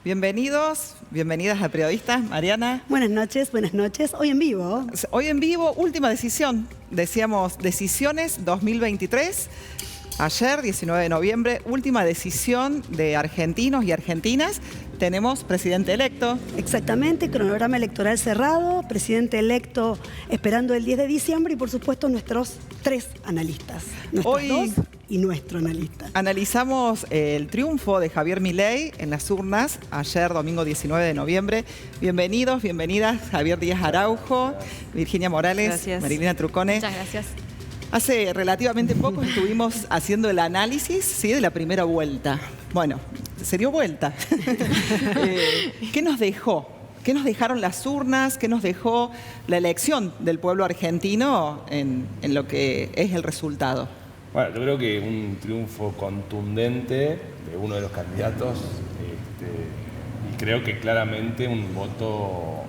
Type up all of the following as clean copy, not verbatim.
Bienvenidos, bienvenidas a Periodistas. Mariana. Buenas noches, buenas noches. Hoy en vivo. Hoy en vivo, última decisión. Decíamos Decisiones 2023. Ayer, 19 de noviembre, última decisión de argentinos y argentinas. Tenemos presidente electo. Exactamente, cronograma electoral cerrado, presidente electo esperando el 10 de diciembre y por supuesto nuestros tres analistas. Nuestros dos y nuestro analista. Analizamos el triunfo de Javier Milei en las urnas ayer, domingo 19 de noviembre. Bienvenidos, bienvenidas, Javier Díaz Araujo, Virginia Morales, gracias. Marilina Trucone. Muchas gracias. Hace relativamente poco estuvimos haciendo el análisis, ¿sí?, de la primera vuelta. Bueno, se dio vuelta. ¿Qué nos dejó? ¿Qué nos dejaron las urnas? ¿Qué nos dejó la elección del pueblo argentino en lo que es el resultado? Bueno, yo creo que un triunfo contundente de uno de los candidatos y creo que claramente un voto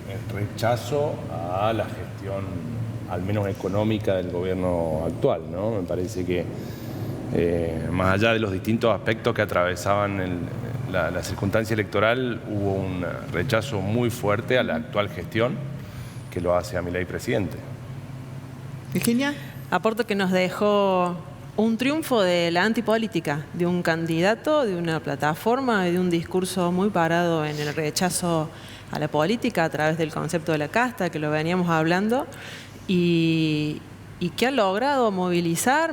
en rechazo a la gestión, al menos económica, del gobierno actual, ¿no? Me parece que más allá de los distintos aspectos que atravesaban la circunstancia electoral, hubo un rechazo muy fuerte a la actual gestión que lo hace a Milei presidente. Virginia. Aporto que nos dejó un triunfo de la antipolítica, de un candidato, de una plataforma y de un discurso muy parado en el rechazo a la política a través del concepto de la casta, que lo veníamos hablando, y que ha logrado movilizar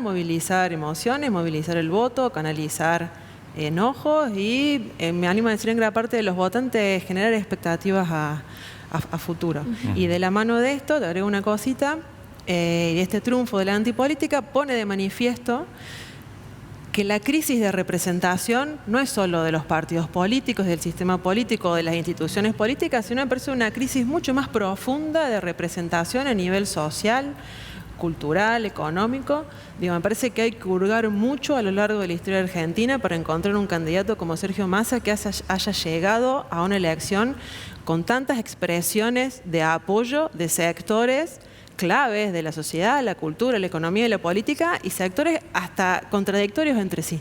emociones, movilizar el voto, canalizar enojos y, me animo a decir en gran parte de los votantes, generar expectativas a futuro. Y de la mano de esto, te agrego una cosita, y este triunfo de la antipolítica pone de manifiesto que la crisis de representación no es solo de los partidos políticos, del sistema político, de las instituciones políticas, sino me parece una crisis mucho más profunda de representación a nivel social, cultural, económico. Digo, me parece que hay que hurgar mucho a lo largo de la historia argentina para encontrar un candidato como Sergio Massa que haya llegado a una elección con tantas expresiones de apoyo de sectores claves de la sociedad, la cultura, la economía y la política, y sectores hasta contradictorios entre sí.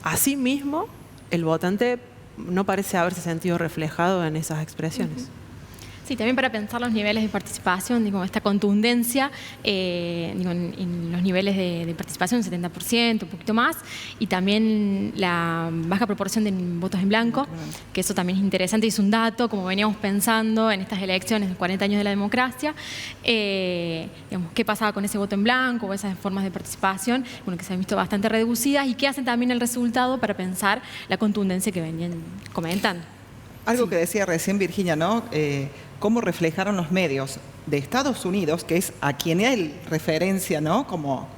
Asimismo, el votante no parece haberse sentido reflejado en esas expresiones. Sí, también para pensar los niveles de participación, digo, esta contundencia en los niveles de participación, 70%, un poquito más, y también la baja proporción de votos en blanco, que eso también es interesante y es un dato, como veníamos pensando en estas elecciones de 40 años de la democracia, digamos, qué pasaba con ese voto en blanco o esas formas de participación, bueno, que se han visto bastante reducidas y qué hacen también el resultado para pensar la contundencia que venían comentando. Algo que decía recién Virginia, ¿no? Cómo reflejaron los medios de Estados Unidos, que es a quien él referencia, ¿no? Como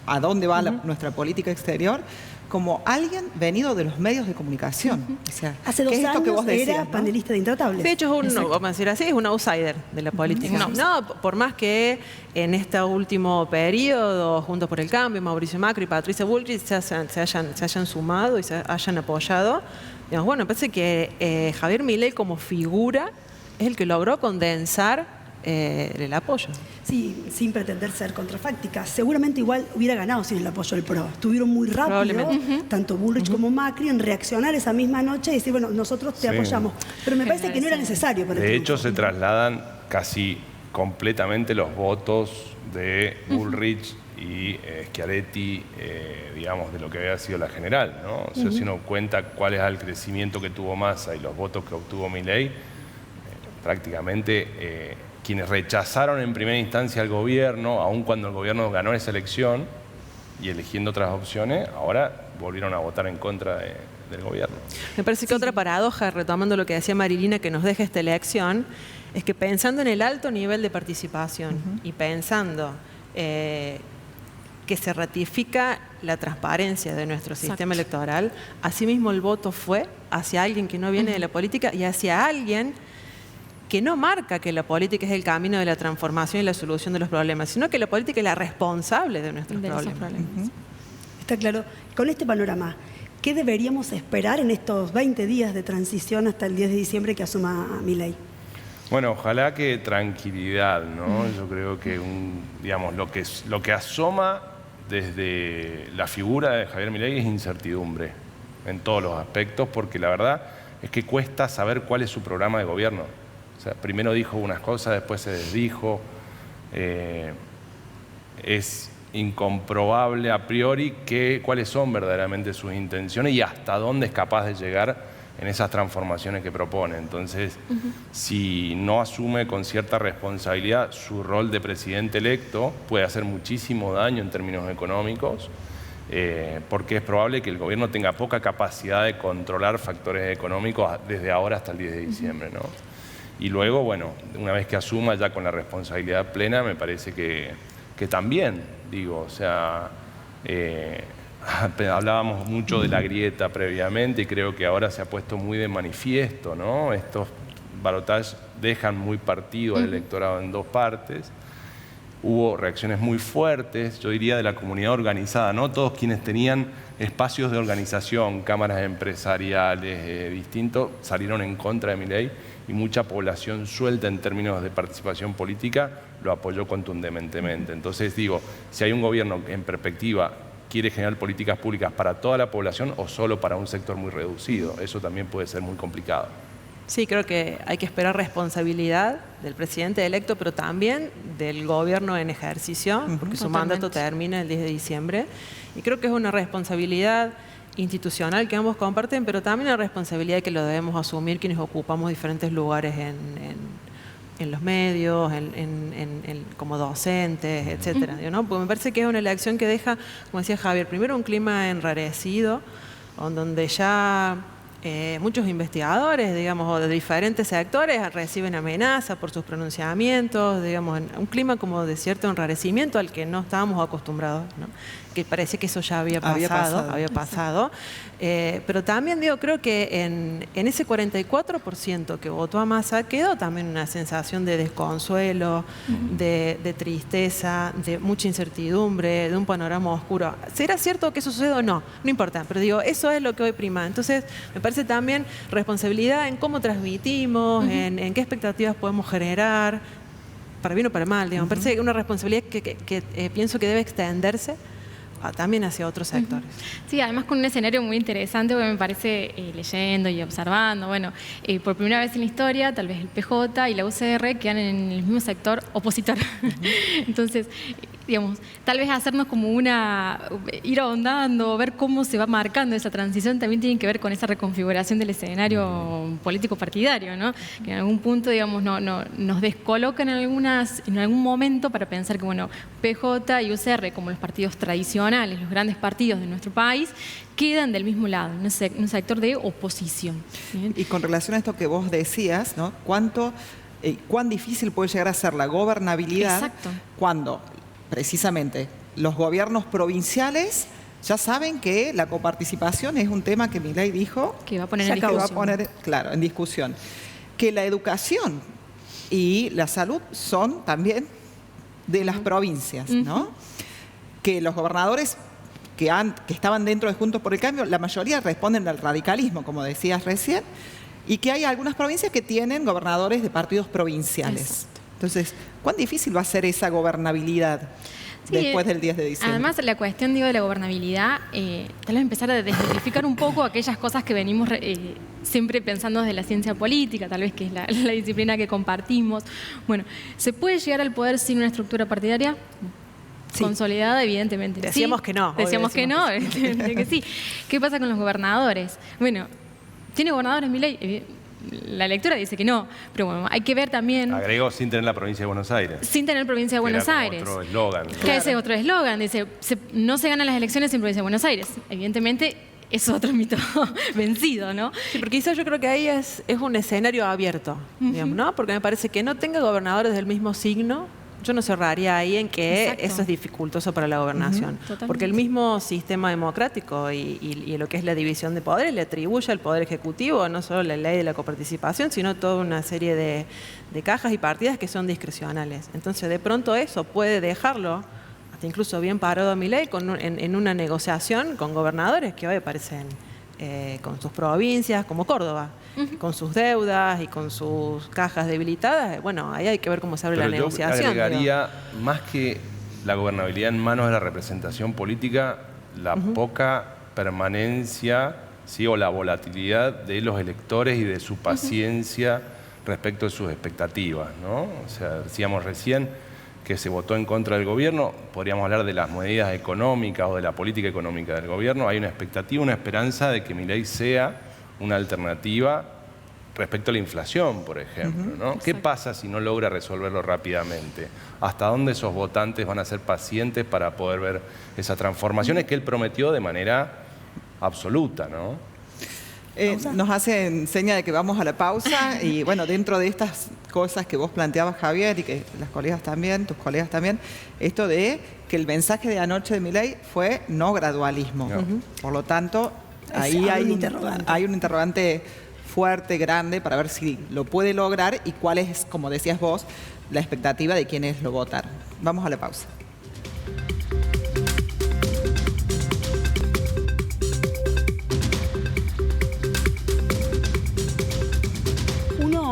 a dónde va nuestra política exterior, como alguien venido de los medios de comunicación. O sea, hace 2 años que vos decías, era ¿no? panelista de Intratables. De hecho, vamos a decir así, es un outsider de la política. No, por más que en este último periodo, Juntos por el Cambio, Mauricio Macri y Patricia Bullrich se hayan sumado y se hayan apoyado, digamos, bueno, parece que Javier Milei como figura es el que logró condensar el apoyo. Sí, sin pretender ser contrafáctica. Seguramente igual hubiera ganado sin el apoyo del PRO. Estuvieron muy rápido, tanto Bullrich como Macri, en reaccionar esa misma noche y decir, bueno, nosotros te apoyamos. Pero me parece que no era necesario para el De hecho, se trasladan casi completamente los votos de Bullrich y Schiaretti, digamos, de lo que había sido la general, ¿no? O sea, si uno cuenta cuál es el crecimiento que tuvo Massa y los votos que obtuvo Milei, prácticamente quienes rechazaron en primera instancia al gobierno, aun cuando el gobierno ganó esa elección y eligiendo otras opciones, ahora volvieron a votar en contra del gobierno. Me parece que otra paradoja, retomando lo que decía Marilina, que nos deja esta elección, es que pensando en el alto nivel de participación y pensando que se ratifica la transparencia de nuestro sistema electoral, asimismo el voto fue hacia alguien que no viene de la política y hacia alguien que no marca que la política es el camino de la transformación y la solución de los problemas, sino que la política es la responsable de nuestros problemas. Está claro. Con este panorama, ¿qué deberíamos esperar en estos 20 días de transición hasta el 10 de diciembre que asuma Milei? Bueno, ojalá que tranquilidad, ¿no? Yo creo que digamos, lo que asoma desde la figura de Javier Milei es incertidumbre en todos los aspectos, porque la verdad es que cuesta saber cuál es su programa de gobierno. O sea, primero dijo unas cosas, después se desdijo. Es incomprobable a priori cuáles son verdaderamente sus intenciones y hasta dónde es capaz de llegar en esas transformaciones que propone. Entonces, si no asume con cierta responsabilidad su rol de presidente electo, puede hacer muchísimo daño en términos económicos, porque es probable que el gobierno tenga poca capacidad de controlar factores económicos desde ahora hasta el 10 de diciembre, ¿no? Y luego, bueno, una vez que asuma ya con la responsabilidad plena, me parece que también, digo, o sea, hablábamos mucho de la grieta previamente y creo que ahora se ha puesto muy de manifiesto, ¿no? Estos balotajes dejan muy partido al electorado en dos partes. Hubo reacciones muy fuertes, yo diría, de la comunidad organizada, ¿no? Todos quienes tenían espacios de organización, cámaras empresariales distintos, salieron en contra de Milei y mucha población suelta en términos de participación política lo apoyó contundentemente. Entonces digo, si hay un gobierno que en perspectiva quiere generar políticas públicas para toda la población o solo para un sector muy reducido, eso también puede ser muy complicado. Sí, creo que hay que esperar responsabilidad del presidente electo, pero también del gobierno en ejercicio, porque su mandato termina el 10 de diciembre. Y creo que es una responsabilidad institucional que ambos comparten, pero también una responsabilidad que lo debemos asumir quienes ocupamos diferentes lugares en los medios, como docentes, etcétera, ¿no? Porque me parece que es una elección que deja, como decía Javier, primero un clima enrarecido, donde ya muchos investigadores, digamos, de diferentes sectores reciben amenazas por sus pronunciamientos, digamos, en un clima como de cierto enrarecimiento al que no estábamos acostumbrados, ¿no? Que parece que eso ya había pasado. Pero también digo, creo que en ese 44% que votó a Massa quedó también una sensación de desconsuelo, de tristeza, de mucha incertidumbre, de un panorama oscuro. ¿Será cierto que eso sucede o no? No importa, pero digo, eso es lo que hoy prima. Entonces, me parece también responsabilidad en cómo transmitimos, en qué expectativas podemos generar, para bien o para mal. Digamos. Me parece una responsabilidad que pienso que debe extenderse también hacia otros sectores. Sí, además con un escenario muy interesante, porque me parece, leyendo y observando, bueno, por primera vez en la historia, tal vez el PJ y la UCR quedan en el mismo sector opositor. Entonces, digamos, tal vez hacernos como ir ahondando, ver cómo se va marcando esa transición, también tiene que ver con esa reconfiguración del escenario político partidario, ¿no? Que en algún punto, digamos, nos descolocan en algún momento para pensar que, bueno, PJ y UCR, como los partidos tradicionales, los grandes partidos de nuestro país, quedan del mismo lado, en un sector de oposición. ¿Bien? Y con relación a esto que vos decías, ¿no? ¿Cuán difícil puede llegar a ser la gobernabilidad cuando precisamente los gobiernos provinciales ya saben que la coparticipación es un tema que Milei dijo que va a poner en discusión? Que la educación y la salud son también de las provincias, ¿no? Que los gobernadores que estaban dentro de Juntos por el Cambio, la mayoría responden al radicalismo, como decías recién, y que hay algunas provincias que tienen gobernadores de partidos provinciales. Exacto. Entonces, ¿cuán difícil va a ser esa gobernabilidad después del 10 de diciembre? Además, la cuestión de la gobernabilidad, tal vez empezar a desmitificar un poco aquellas cosas que venimos siempre pensando desde la ciencia política, tal vez que es la disciplina que compartimos. Bueno, ¿se puede llegar al poder sin una estructura partidaria? Sí. Consolidada, evidentemente. Decíamos que no. Decíamos que no, evidentemente que sí. ¿Qué pasa con los gobernadores? Bueno, ¿tiene gobernadores Milei? La lectura dice que no, pero bueno, hay que ver también... Agregó sin tener la provincia de Buenos Aires. Sin tener provincia de Buenos Aires. Otro eslogan. Claro. Ese es otro eslogan, dice, no se ganan las elecciones sin provincia de Buenos Aires. Evidentemente, es otro mito vencido, ¿no? Sí, porque quizás yo creo que ahí es un escenario abierto, digamos, ¿no? Porque me parece que no tenga gobernadores del mismo signo, yo no cerraría ahí en que eso es dificultoso para la gobernación. Porque el mismo sistema democrático y lo que es la división de poderes le atribuye al Poder Ejecutivo no solo la ley de la coparticipación, sino toda una serie de cajas y partidas que son discrecionales. Entonces, de pronto eso puede dejarlo, hasta incluso bien parado a Milei, en una negociación con gobernadores que hoy aparecen con sus provincias, como Córdoba, con sus deudas y con sus cajas debilitadas. Bueno, ahí hay que ver cómo se abre la negociación. Yo agregaría, más que la gobernabilidad en manos de la representación política, la poca permanencia ¿sí? O la volatilidad de los electores y de su paciencia respecto de sus expectativas, ¿no? O sea, decíamos recién que se votó en contra del gobierno, podríamos hablar de las medidas económicas o de la política económica del gobierno. Hay una expectativa, una esperanza de que Milei sea una alternativa respecto a la inflación, por ejemplo, ¿no? ¿Qué pasa si no logra resolverlo rápidamente? ¿Hasta dónde esos votantes van a ser pacientes para poder ver esas transformaciones que él prometió de manera absoluta, ¿no? Nos hace seña de que vamos a la pausa y bueno, dentro de estas cosas que vos planteabas, Javier, y que las colegas también, tus colegas también, esto de que el mensaje de anoche de Milei fue no gradualismo. Por lo tanto, ahí hay un interrogante fuerte, grande, para ver si lo puede lograr y cuál es, como decías vos, la expectativa de quienes lo votaron. Vamos a la pausa.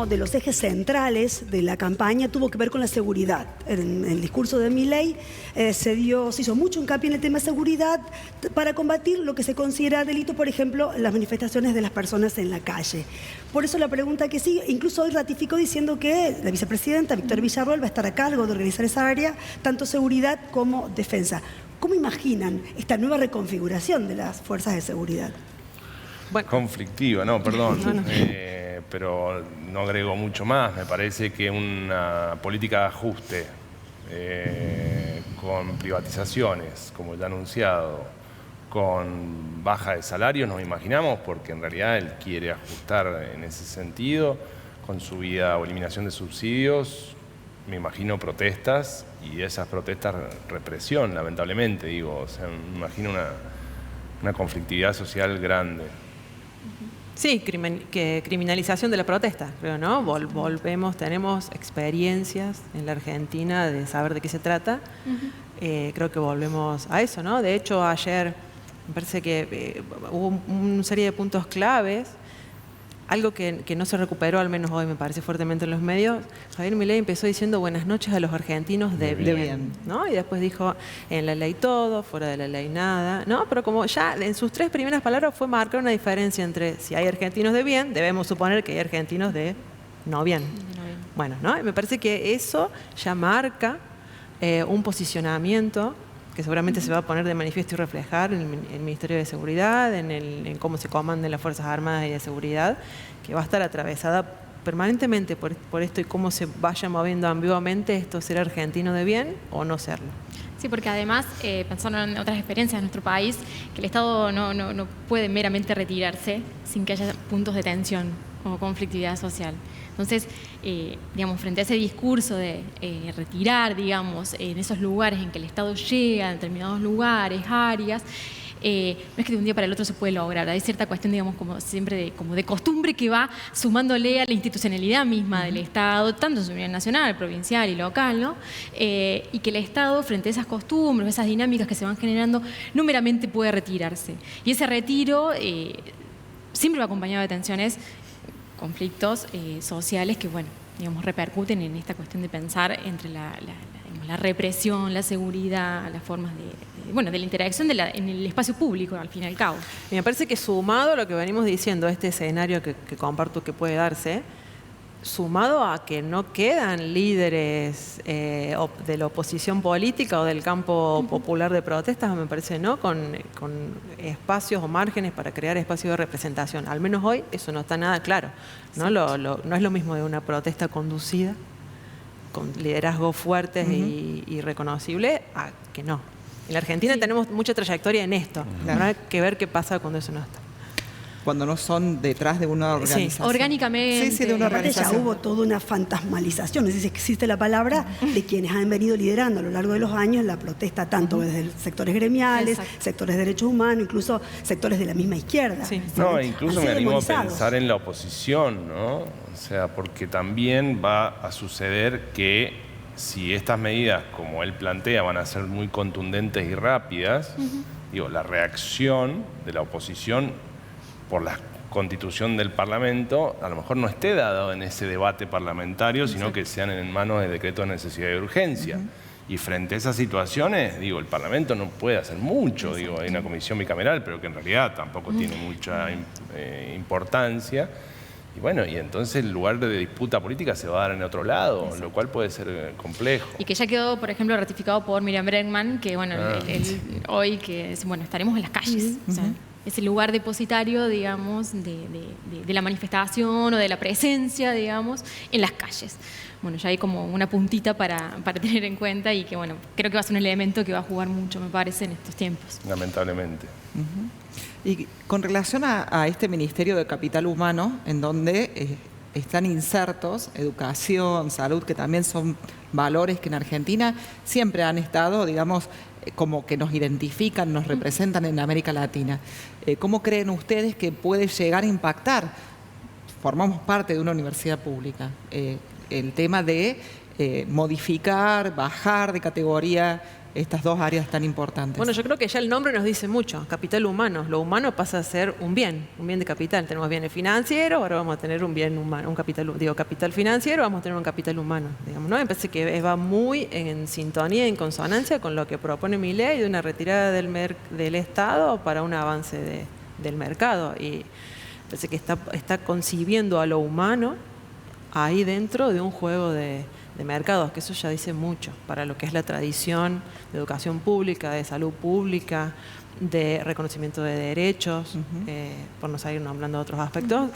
De los ejes centrales de la campaña tuvo que ver con la seguridad. En el discurso de Milei se hizo mucho hincapié en el tema de seguridad para combatir lo que se considera delito, por ejemplo, las manifestaciones de las personas en la calle. Por eso la pregunta que sigue, incluso hoy ratificó diciendo que la vicepresidenta Victoria Villarroel va a estar a cargo de organizar esa área, tanto seguridad como defensa. ¿Cómo imaginan esta nueva reconfiguración de las fuerzas de seguridad? Bueno. Conflictiva, no, perdón. Pero no agrego mucho más. Me parece que una política de ajuste con privatizaciones, como ya ha anunciado, con baja de salarios, nos imaginamos, porque en realidad él quiere ajustar en ese sentido, con subida o eliminación de subsidios, me imagino protestas, y esas protestas represión, lamentablemente, digo. O sea, me imagino una conflictividad social grande. Sí, criminalización de la protesta, creo, ¿no? Tenemos experiencias en la Argentina de saber de qué se trata. Creo que volvemos a eso, ¿no? De hecho, ayer me parece que hubo una serie de puntos claves, algo que no se recuperó, al menos hoy me parece fuertemente en los medios. Javier Milei empezó diciendo buenas noches a los argentinos de bien, ¿no? Y después dijo en la ley todo, fuera de la ley nada, ¿no? Pero como ya en sus 3 primeras palabras fue marcar una diferencia entre si hay argentinos de bien, debemos suponer que hay argentinos de no bien. Bueno, ¿no? Y me parece que eso ya marca un posicionamiento que seguramente se va a poner de manifiesto y reflejar en el Ministerio de Seguridad, en cómo se comandan las Fuerzas Armadas y de Seguridad, que va a estar atravesada permanentemente por esto y cómo se vaya moviendo ambiguamente esto, ser argentino de bien o no serlo. Sí, porque además, pensando en otras experiencias de nuestro país, que el Estado no puede meramente retirarse sin que haya puntos de tensión o conflictividad social. Entonces, digamos, frente a ese discurso de retirar, digamos, en esos lugares en que el Estado llega, en determinados lugares, áreas, no es que de un día para el otro se puede lograr. Hay cierta cuestión, digamos, como siempre, como de costumbre que va sumándole a la institucionalidad misma del Estado, tanto en su nivel nacional, provincial y local, ¿no? Y que el Estado, frente a esas costumbres, esas dinámicas que se van generando, no meramente puede retirarse. Y ese retiro siempre va acompañado de tensiones, conflictos sociales que, bueno, digamos, repercuten en esta cuestión de pensar entre la represión, la seguridad, las formas de la interacción en el espacio público, al fin y al cabo. Y me parece que sumado a lo que venimos diciendo, este escenario que comparto que puede darse, sumado a que no quedan líderes de la oposición política o del campo popular de protestas, me parece, ¿no? Con espacios o márgenes para crear espacios de representación. Al menos hoy eso no está nada claro, ¿no? No es lo mismo de una protesta conducida, con liderazgos fuertes y reconocibles, a que no. En la Argentina tenemos mucha trayectoria en esto. Habrá que ver qué pasa cuando eso no está. Cuando no son detrás de una organización. Sí, orgánicamente. Sí, de una organización. Ya hubo toda una fantasmalización, es decir, existe la palabra de quienes han venido liderando a lo largo de los años la protesta, tanto desde sectores gremiales, sectores de derechos humanos, incluso sectores de la misma izquierda. Sí. No, incluso me animo a pensar en la oposición, ¿no? O sea, porque también va a suceder que si estas medidas, como él plantea, van a ser muy contundentes y rápidas, digo, la reacción de la oposición por la constitución del Parlamento, a lo mejor no esté dado en ese debate parlamentario, sino que sean en manos de decretos de necesidad y urgencia. Y frente a esas situaciones, digo, el Parlamento no puede hacer mucho. Digo, hay una comisión bicameral, pero que en realidad tampoco tiene mucha importancia. Y bueno, y entonces el lugar de disputa política se va a dar en otro lado, lo cual puede ser complejo. Y que ya quedó, por ejemplo, ratificado por Miriam Bregman, que bueno, hoy que bueno, estaremos en las calles. O sea, es el lugar depositario, digamos, de la manifestación o de la presencia, digamos, en las calles. Bueno, ya hay como una puntita para tener en cuenta y que, bueno, creo que va a ser un elemento que va a jugar mucho, me parece, en estos tiempos. Lamentablemente. Y con relación a este Ministerio de Capital Humano, en donde están insertos educación, salud, que también son valores que en Argentina siempre han estado, digamos, como que nos identifican, nos representan en América Latina. ¿Cómo creen ustedes que puede llegar a impactar? Formamos parte de una universidad pública. El tema de modificar, bajar de categoría estas dos áreas tan importantes. Bueno, yo creo que ya el nombre nos dice mucho, capital humano. Lo humano pasa a ser un bien de capital. Tenemos bienes financieros, ahora vamos a tener un bien humano, un capital, capital financiero, vamos a tener un capital humano. Digamos, ¿no? Me parece que va muy en sintonía, en consonancia con lo que propone Milei de una retirada del Estado para un avance del mercado. Y parece que está concibiendo a lo humano ahí dentro de un juego de mercados, que eso ya dice mucho para lo que es la tradición de educación pública, de salud pública, de reconocimiento de derechos, por no seguir hablando de otros aspectos,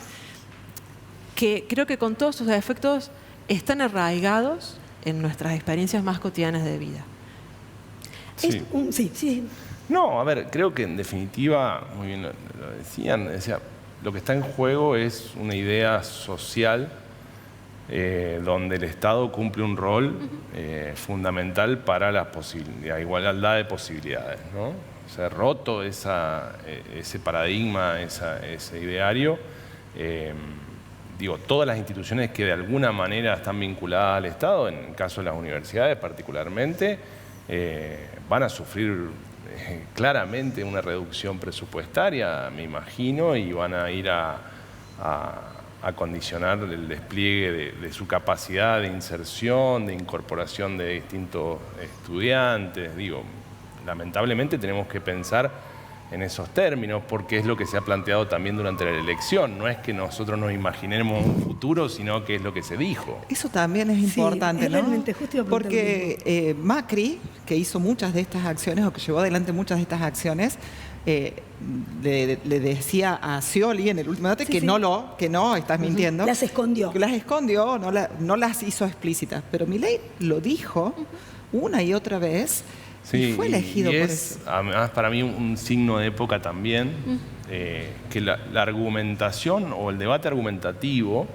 que creo que con todos sus efectos están arraigados en nuestras experiencias más cotidianas de vida. Sí. Sí. No, a ver, creo que en definitiva, muy bien lo decían, lo que está en juego es una idea social donde el Estado cumple un rol fundamental para la igualdad de posibilidades, ¿no? O sea, roto ese paradigma, ese ideario, todas las instituciones que de alguna manera están vinculadas al Estado, en el caso de las universidades particularmente, van a sufrir claramente una reducción presupuestaria, me imagino, y van a ir a condicionar el despliegue de su capacidad de inserción, de incorporación de distintos estudiantes. Lamentablemente tenemos que pensar en esos términos porque es lo que se ha planteado también durante la elección. No es que nosotros nos imaginemos un futuro, sino que es lo que se dijo. Eso también es importante, es ¿no? realmente justo iba a preguntar porque Macri, que hizo muchas de estas acciones o que llevó adelante muchas de estas acciones, le decía a Scioli en el último debate que no, estás mintiendo. Las escondió. Las escondió, no las hizo explícitas. Pero Milei lo dijo una y otra vez y fue elegido por eso. Además, para mí un signo de época también, que la argumentación o el debate argumentativo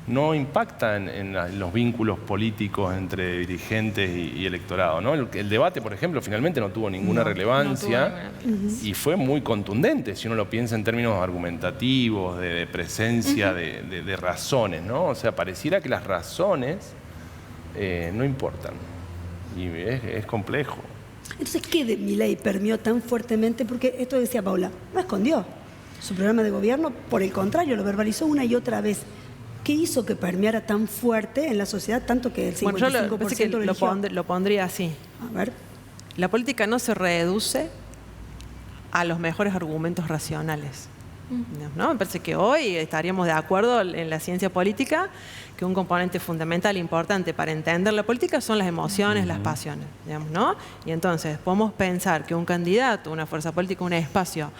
no impacta en los vínculos políticos entre dirigentes y electorado, ¿no? El debate, por ejemplo, finalmente no tuvo ninguna relevancia y fue muy contundente, si uno lo piensa en términos argumentativos, de presencia de razones, ¿no? O sea, pareciera que las razones no importan y es complejo. Entonces, ¿qué de Milei permeó tan fuertemente? Porque esto decía Paula, no escondió su programa de gobierno, por el contrario, lo verbalizó una y otra vez. ¿Qué hizo que permeara tan fuerte en la sociedad, tanto que el 55% yo lo pondría así. A ver. La política no se reduce a los mejores argumentos racionales, ¿no? Me parece que hoy estaríamos de acuerdo en la ciencia política que un componente fundamental, importante para entender la política son las emociones, las pasiones, digamos, ¿no? Y entonces podemos pensar que un candidato, una fuerza política, un espacio,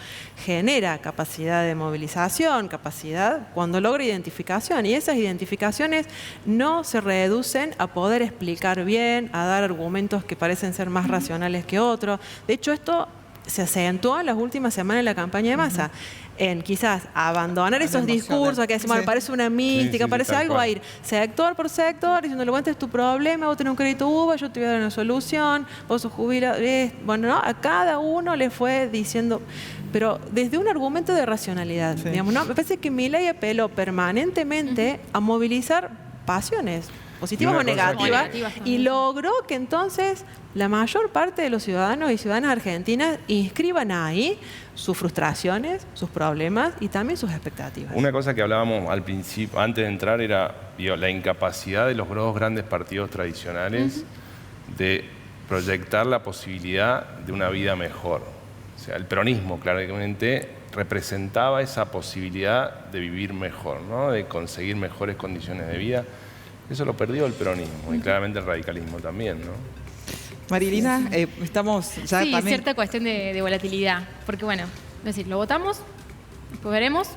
genera capacidad de movilización, capacidad cuando logra identificación. Y esas identificaciones no se reducen a poder explicar bien, a dar argumentos que parecen ser más racionales que otros. De hecho, esto se acentuó en las últimas semanas de la campaña de Massa. En quizás abandonar esos discursos que decimos, parece una mística, parece algo, a ir sector por sector, diciéndole, bueno, este es tu problema, vos tenés un crédito UBA, yo te voy a dar una solución, vos sos jubilado. Bueno, ¿no? A cada uno le fue diciendo, pero desde un argumento de racionalidad, digamos, ¿no? Me parece que Milei apeló permanentemente a movilizar pasiones, positivas o negativas, y logró que entonces la mayor parte de los ciudadanos y ciudadanas argentinas inscriban ahí sus frustraciones, sus problemas y también sus expectativas. Una cosa que hablábamos al principio, antes de entrar, era la incapacidad de los dos grandes partidos tradicionales de proyectar la posibilidad de una vida mejor. O sea, el peronismo claramente representaba esa posibilidad de vivir mejor, ¿no? De conseguir mejores condiciones de vida. Eso lo perdió el peronismo y claramente el radicalismo también, ¿no? Marilina, estamos ya sí, también... cierta cuestión de volatilidad, porque bueno, es decir, lo votamos, después veremos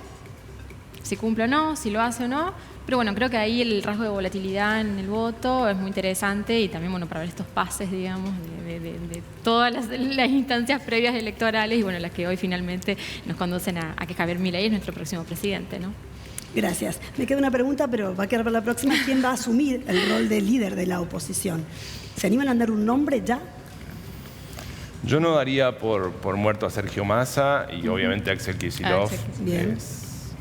si cumple o no, si lo hace o no, pero bueno, creo que ahí el rasgo de volatilidad en el voto es muy interesante y también, bueno, para ver estos pases, digamos, de todas las instancias previas electorales y bueno, las que hoy finalmente nos conducen a que Javier Milei es nuestro próximo presidente, ¿no? Gracias. Me queda una pregunta, pero va a quedar para la próxima. ¿Quién va a asumir el rol de líder de la oposición? ¿Se animan a dar un nombre ya? Yo no daría por muerto a Sergio Massa y obviamente Axel Kicillof Bien. es,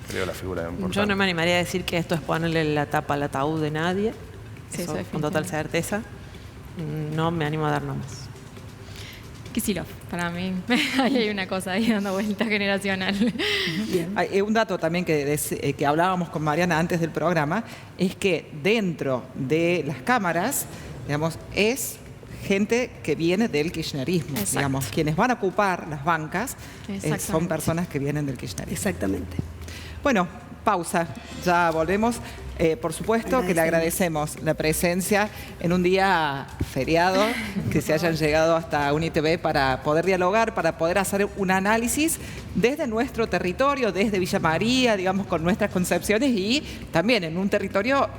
creo, la figura importante. Yo no me animaría a decir que esto es ponerle la tapa al ataúd de nadie. Sí, Eso eso con total certeza. No me animo a dar nombres. Kicillof, para mí, ahí hay una cosa ahí dando vuelta generacional. Bien. Hay un dato también que hablábamos con Mariana antes del programa, es que dentro de las cámaras, digamos, es gente que viene del kirchnerismo. Exacto. Digamos, quienes van a ocupar las bancas son Exactamente. personas que vienen del kirchnerismo. Exactamente. Bueno, pausa, ya volvemos. Por supuesto que le agradecemos la presencia en un día feriado, que se hayan llegado hasta UniTV para poder dialogar, para poder hacer un análisis desde nuestro territorio, desde Villa María, digamos, con nuestras concepciones y también en un territorio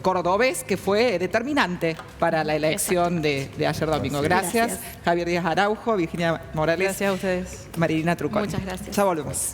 cordobés que fue determinante para la elección de ayer domingo. Gracias, Gracias. Javier Díaz Araujo, Virginia Morales, Gracias a ustedes. Marilina Truconi. Muchas gracias. Ya volvemos.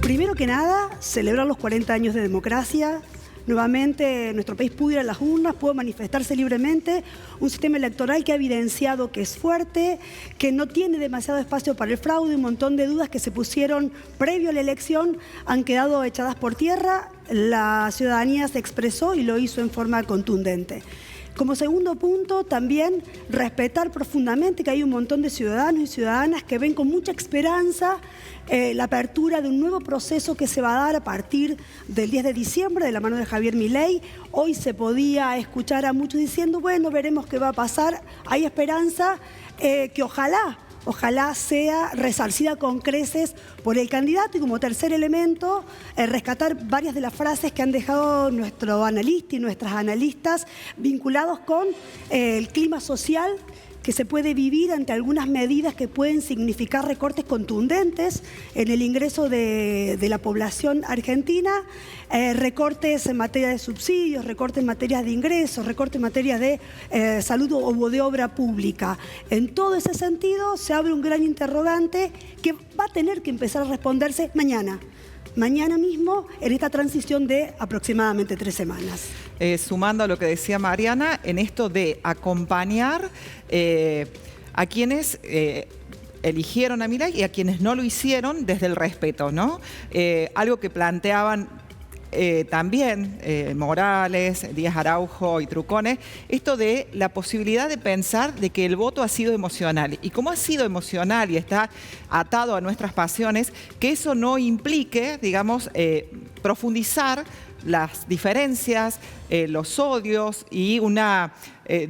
Primero que nada, celebrar los 40 años de democracia. Nuevamente, nuestro país pudo ir a las urnas, pudo manifestarse libremente. Un sistema electoral que ha evidenciado que es fuerte, que no tiene demasiado espacio para el fraude. Un montón de dudas que se pusieron previo a la elección han quedado echadas por tierra. La ciudadanía se expresó y lo hizo en forma contundente. Como segundo punto, también respetar profundamente que hay un montón de ciudadanos y ciudadanas que ven con mucha esperanza la apertura de un nuevo proceso que se va a dar a partir del 10 de diciembre de la mano de Javier Milei. Hoy se podía escuchar a muchos diciendo, bueno, veremos qué va a pasar. Hay esperanza que ojalá sea resarcida con creces por el candidato y como tercer elemento, rescatar varias de las frases que han dejado nuestro analista y nuestras analistas vinculados con el clima social que se puede vivir ante algunas medidas que pueden significar recortes contundentes en el ingreso de la población argentina, recortes en materia de subsidios, recortes en materia de ingresos, recortes en materia de salud o de obra pública. En todo ese sentido se abre un gran interrogante que va a tener que empezar a responderse mañana mismo, en esta transición de aproximadamente 3 semanas. Sumando a lo que decía Mariana, en esto de acompañar a quienes eligieron a Milei y a quienes no lo hicieron desde el respeto, ¿no? Algo que planteaban también Morales, Díaz Araujo y Trucone, esto de la posibilidad de pensar de que el voto ha sido emocional. Y como ha sido emocional y está atado a nuestras pasiones, que eso no implique, digamos, profundizar las diferencias, los odios y una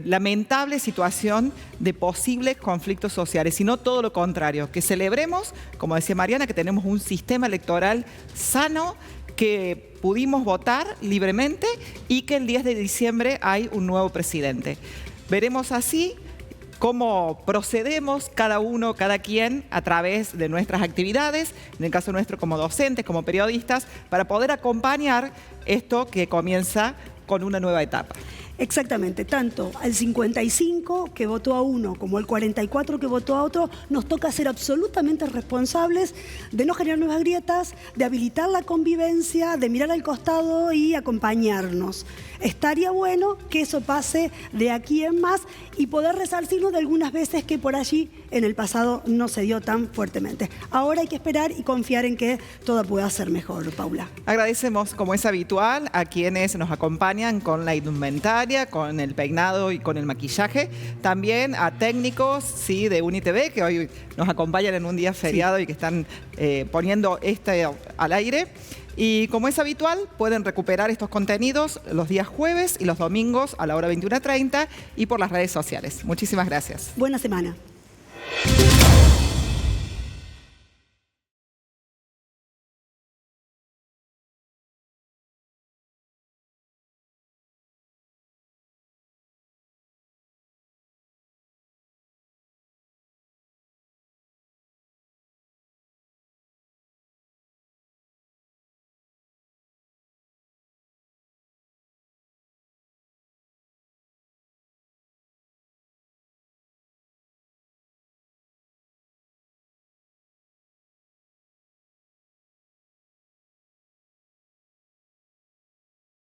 lamentable situación de posibles conflictos sociales, sino todo lo contrario, que celebremos, como decía Mariana, que tenemos un sistema electoral sano, que pudimos votar libremente y que el 10 de diciembre hay un nuevo presidente. Veremos así cómo procedemos cada uno, cada quien, a través de nuestras actividades, en el caso nuestro como docentes, como periodistas, para poder acompañar esto que comienza con una nueva etapa. Exactamente, tanto el 55 que votó a uno como el 44 que votó a otro, nos toca ser absolutamente responsables de no generar nuevas grietas, de habilitar la convivencia, de mirar al costado y acompañarnos. Estaría bueno que eso pase de aquí en más y poder resarcirnos de algunas veces que por allí en el pasado no se dio tan fuertemente. Ahora hay que esperar y confiar en que todo pueda ser mejor, Paula. Agradecemos, como es habitual, a quienes nos acompañan con la indumentaria, con el peinado y con el maquillaje. También a técnicos, sí, de UniTV, que hoy nos acompañan en un día feriado, sí, y que están poniendo al aire. Y como es habitual, pueden recuperar estos contenidos los días jueves y los domingos a la hora 21:30 y por las redes sociales. Muchísimas gracias. Buena semana.